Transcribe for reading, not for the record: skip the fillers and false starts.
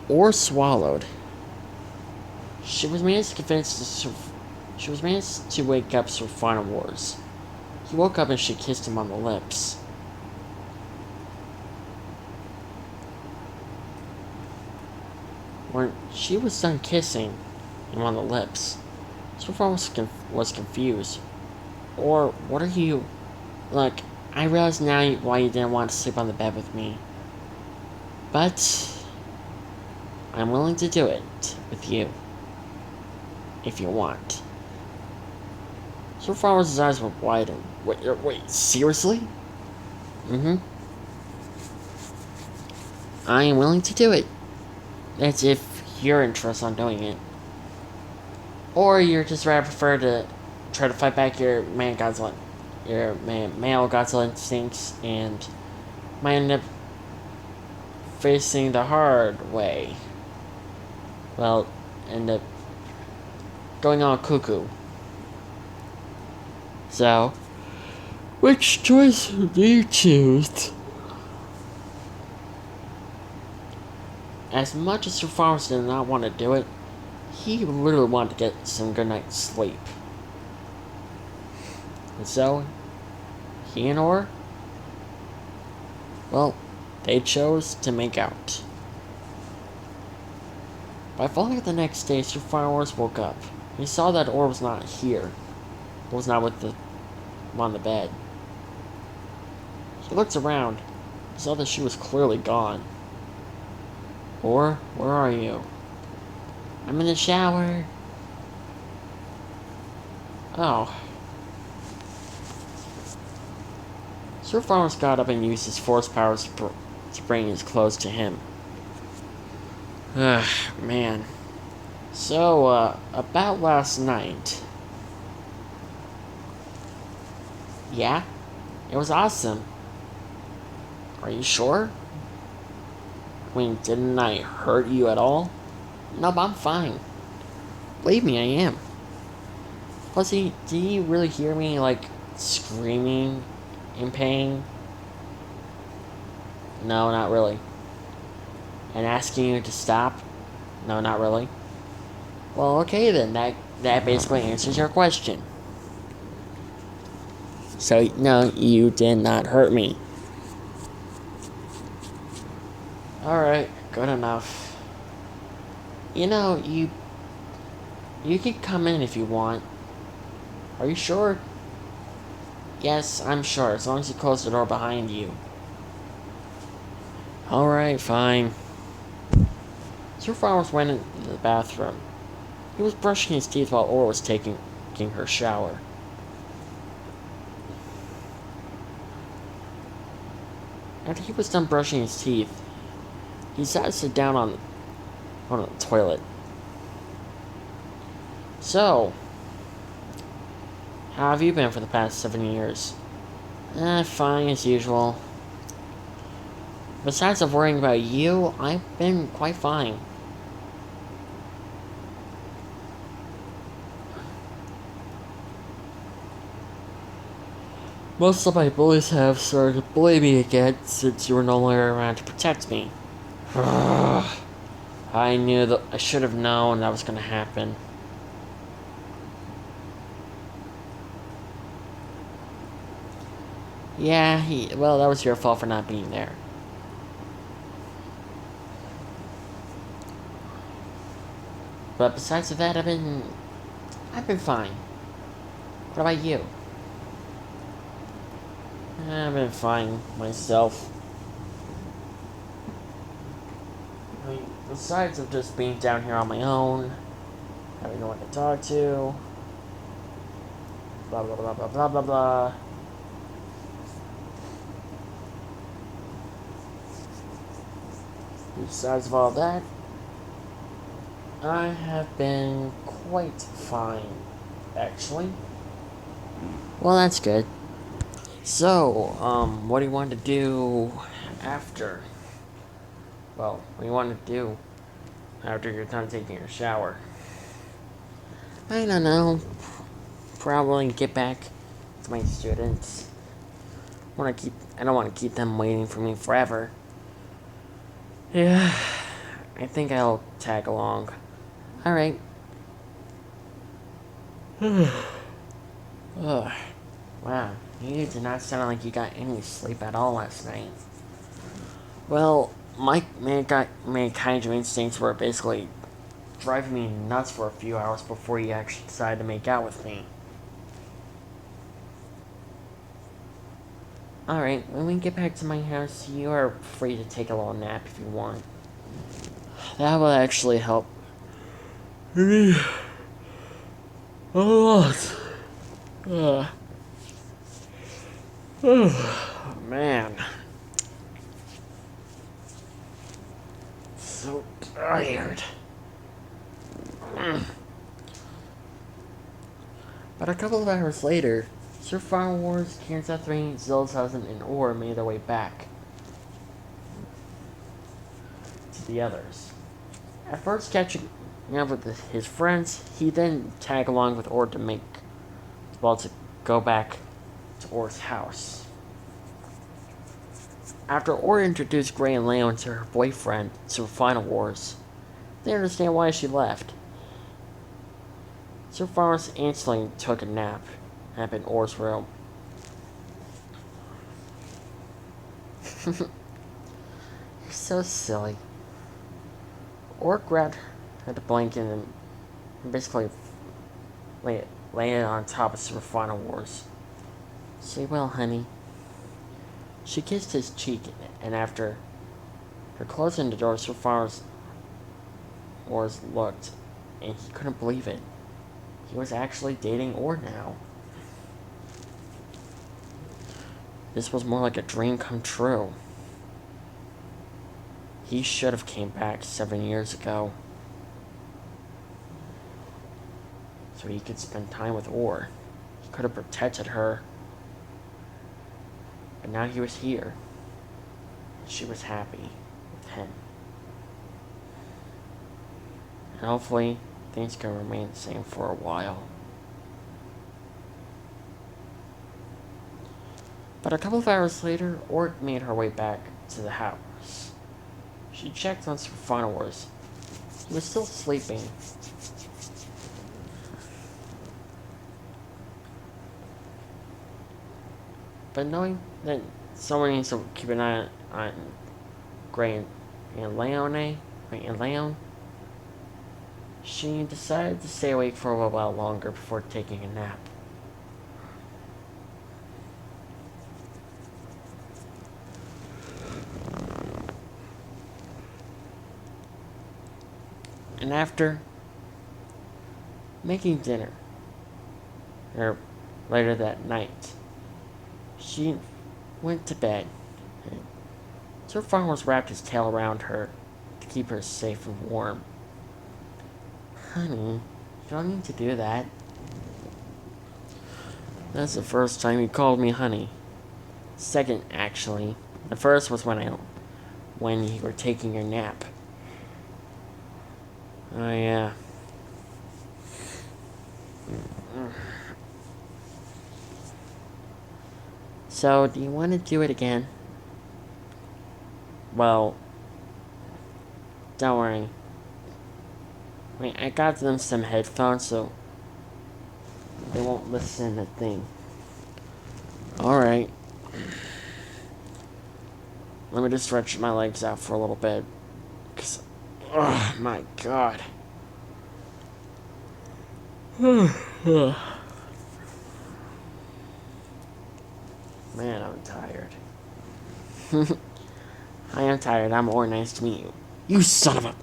or swallowed. She was managed to convince she was managed to wake up Sir Final Wars. He woke up and she kissed him on the lips. When she was done kissing him on the lips, Sir Final was confused. Or, what are you... Look, I realize now why you didn't want to sleep on the bed with me. But I'm willing to do it with you. If you want. Sir Flowers' eyes were wide and... Wait, seriously? Mm-hmm. I am willing to do it. That's if you're interested in doing it. Or you're just rather prefer to try to fight back your male Godzilla instincts and might end up facing the hard way. Well, end up going all cuckoo. So, which choice do you choose? As much as Sir Farms did not want to do it, he literally wanted to get some good night's sleep. And so, he and Or, well, they chose to make out. By falling the next day, Sir Fireworks woke up. He saw that Or was not here. Was not with him on the bed. He looked around. He saw that she was clearly gone. Or, where are you? I'm in the shower. Oh. Sir Farmers got up and used his force powers to bring his clothes to him. Ugh, man. So, about last night. Yeah? It was awesome. Are you sure? I mean, didn't I hurt you at all? No, but I'm fine. Believe me, I am. Plus, did you really hear me, screaming in pain? No, not really. And asking you to stop? No, not really. Well, okay then. That basically answers your question. So, no, you did not hurt me. Alright, good enough. You know, you can come in if you want. Are you sure? Yes, I'm sure, as long as you close the door behind you. Alright, fine. Sir Flowers went into the bathroom. He was brushing his teeth while Aura was taking her shower. After he was done brushing his teeth, he sat to sit down on the toilet. So, how have you been for the past 7 years? Fine as usual. Besides of worrying about you, I've been quite fine. Most of my bullies have started to bully me again since you were no longer around to protect me. I knew that I should have known that was going to happen. Yeah, well, that was your fault for not being there. But besides that, I've been fine. What about you? I've been fine myself. I mean, besides of just being down here on my own, having no one to talk to, blah blah blah blah blah blah blah. Besides of all that, I have been quite fine, actually. Well, that's good. So, what do you want to do after? Well, what do you want to do after you're done taking your shower? I don't know. Probably get back to my students. I don't want to keep them waiting for me forever. Yeah. I think I'll tag along. Alright. Ugh. Wow, you did not sound like you got any sleep at all last night. Well, my kaiju instincts were basically driving me nuts for a few hours before you actually decided to make out with me. Alright, when we get back to my house, you are free to take a little nap if you want. That will actually help. A lot. Oh, man. So tired. But a couple of hours later, Sir Final Wars, Kansas 3, Zildshausen, and Orr made their way back to the others. At first catching up with his friends, he then tagged along with Orr to go back to Orr's house. After Orr introduced Gray and Leon to her boyfriend, Sir Final Wars, they understand why she left. Sir Forrest instantly took a nap in Orr's room. You're so silly. Orr grabbed her blanket and basically lay it on top of Sir Final Wars. Sleep well, honey. She kissed his cheek, and after her closing the door, Sir Final Wars looked, and he couldn't believe it. He was actually dating Orr now. This was more like a dream come true. He should have came back 7 years ago, so he could spend time with Orr. He could have protected her. But now he was here, and she was happy with him. And hopefully, things can remain the same for a while. But a couple of hours later, Orr made her way back to the house. She checked on Sir Final Wars. He was still sleeping. But knowing that someone needs to keep an eye on Gray and Leon, she decided to stay awake for a little while longer before taking a nap. And after making dinner, or later that night, she went to bed. Sir Farmers wrapped his tail around her to keep her safe and warm. Honey, you don't need to do that. That's the first time you called me honey. Second, actually. The first was when you were taking your nap. Oh, yeah. So, do you want to do it again? Well, don't worry. Wait, I got them some headphones so they won't listen to the thing. Alright. Let me just stretch my legs out for a little bit. Cause, oh my god. Man, I'm tired. I am tired. I'm Orr. Nice to meet you. You son of a...